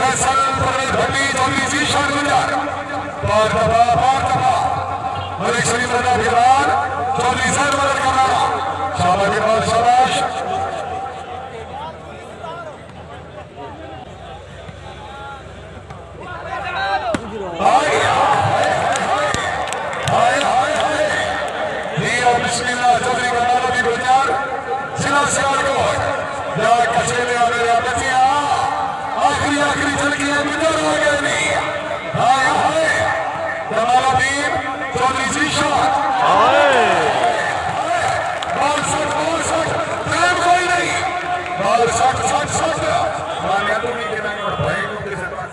फैसल परवेज भट्टी चौधरी जीशान गुजर पार दफा मलिक शरीफ रजा के बाद चौधरी सैद मदद करना शाबाश के बाद शाबाश बिस्मिल्लाह चौधरी कमाल भी गुजर जिला सियालकोट या कचेले आ मेरे बच्चियां आखिरी झलकियां गुजर आ गए नहीं हाय हाय Kamaluddin Chaudhary Zeeshan ball shot time कोई नहीं बॉल शॉट मानिया तो नहीं देना और भाई को दे सकता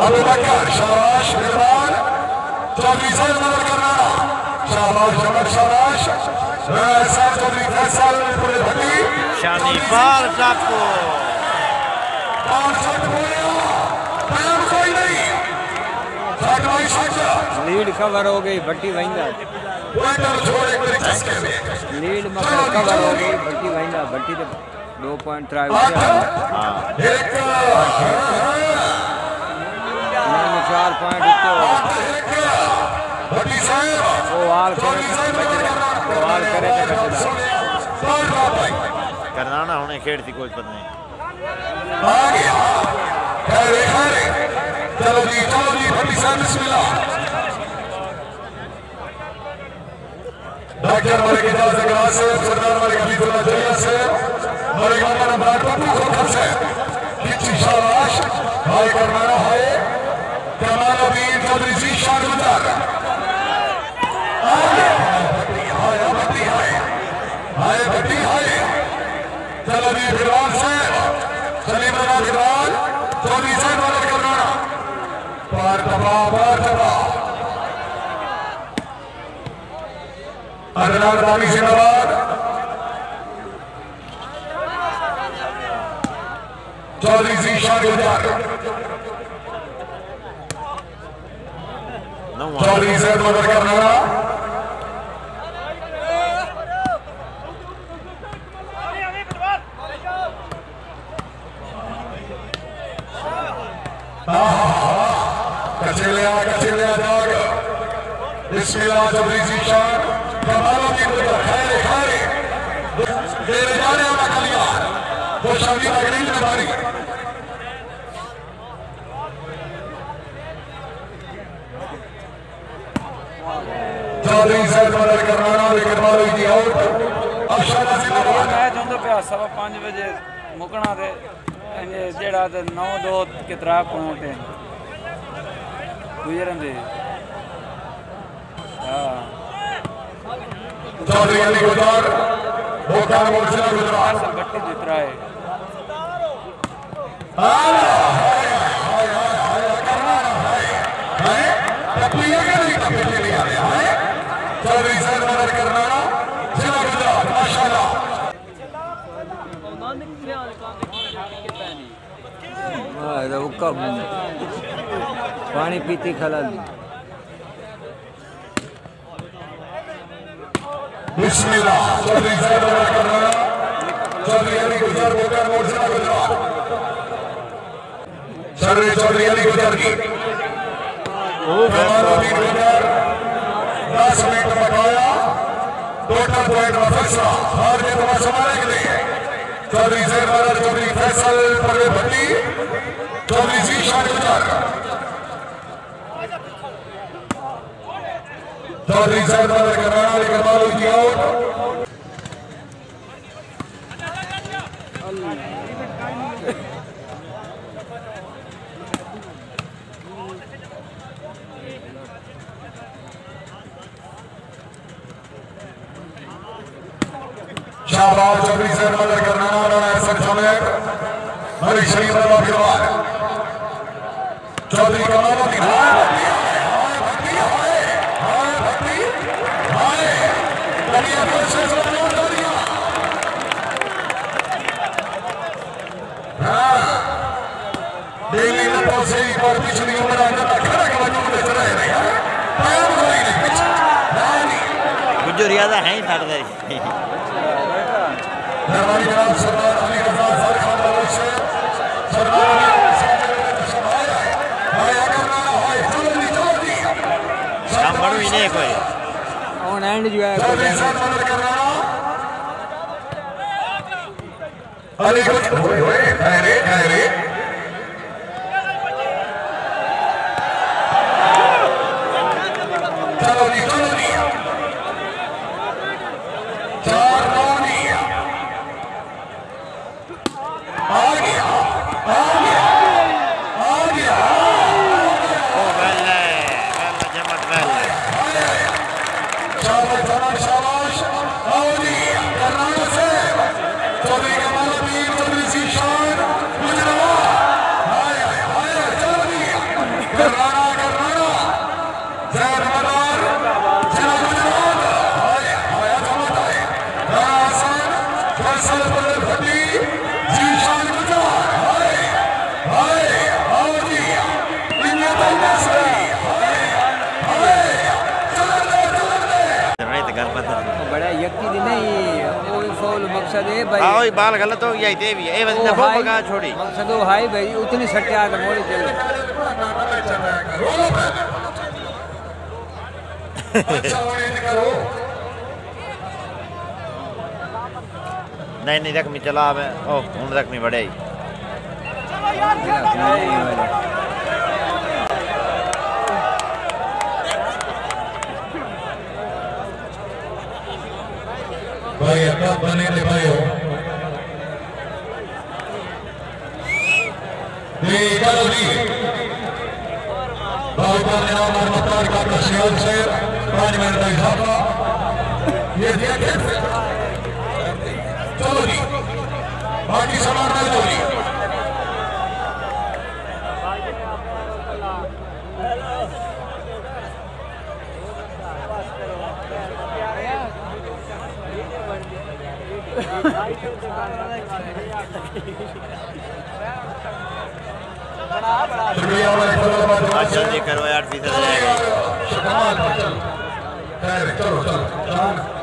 अबू बकर शाबाश मेहरबान चौधरी सैद मदद करना शाबाश चौधरी फैसल पूरे भट्टी शानीबार टाको कोई नहीं लीड कवर हो गई भट्टी वहींदा लीड मतलब कवर हो गई भट्टी वहींदा भट्टी तो 2 पॉइंट ट्राई हो गया 4 पॉइंट ओवाल करे करना ना होने खेड़ थी कोई पता नहीं चलो जी भट्टी साहब बिस्मिल्लाह डॉक्टर मलिक इजाज ग्रास से सरदार मलिक हबीबुल्लाह जरिया से मलिक अमर अब्बास पप्पू खोखर से किसी शाबाश भाई करना है कमालुद्दीन चौधरी जीशान गुजर भट्टी है चलो जी फिरवान से सलीम रजा फिरवान चौधरी सैद मदद करना पार दबा अदनान दानी जिंदाबाद चौधरी जीशान गुजर चौधरी सैद मदद करना कचेले जाग बिस्मिल्लाह चौधरी जीशान कमालुद्दीन खाए तेरे जाने वाला कलियार वो शादी लगनी जिम्मेदारी चौधरी सैद मदद करना लेकिन मालूम की आउट अशाना जिंदाबाद मैच होंदा पे 5:30 बजे मुकना ते जेड़ा 9-2 के 3 पॉइंट है गुजरन दे चौधरी अली गुजर भोकान मोर्चा गुजरात भट्टी जीत रहा है चौधरी सैद मदद करना जिला गुजरात माशाल्लाह पानी पीती खला बिस्मिल्लाह चौधरी सैद मदद करना चौधरी अली गुजर भोकान मोर्चा गुजरात चौधरी अली गुजर की 10 मिनट बकाया टोटल पॉइंट का फैसला हार में तमाशा मारने के लिए चौधरी सैद मदद चौधरी फैसल परवेज भट्टी चौधरी जीशान गुजर चौधरी सैद मदद करना लेकिन मालूम की आउट शाबाश चौधरी सैद मदद करना मलिक शरीफ रजा के बाद चौधरी कमालुद्दीन डेली से एक बार पिछली उम्र गुजर यादा है ही मेहरबानी जनाब सरदार अली गफार सर खान वालों से सरदार बड़ू ही नहीं कोई ऑन एंड जो है अली खैरे खैरे चलो जी 4 आ गया ओ बल्ले जमत बल्ले शाबाश आओ जी कर्नाटक से चौधरी कमाल अमीर चौधरी शीशान गुजरात हाय हाय चलो जी कर्नाटक जैद मदार जिला गुजरात हाय हाय जमात है हसन फैसल बदल भट्टी शीशान गुजरात हाय हाय आओ जी इंडिया बंदा सही बड़ा यकीन नहीं वो फौल मकसद है भाई आओ ये बाल गलत हो गया थे भी ये बंदा वो बगा छोड़ी मकसद वो हाई भाई उतनी सट्टा तो मोड़ी चल नहीं रकमी चला है ओ उन रकमी बड़े ही भाई अपना बने थे भाई हो ये चलो जी बाबा ने नाम मतार का प्रशियाल से 5 मिनट का इजाफा ये दिया खेल चलो जी बाकी सामान दे दो जी जल्दी करो यार फीसद रहेगा चलो चलो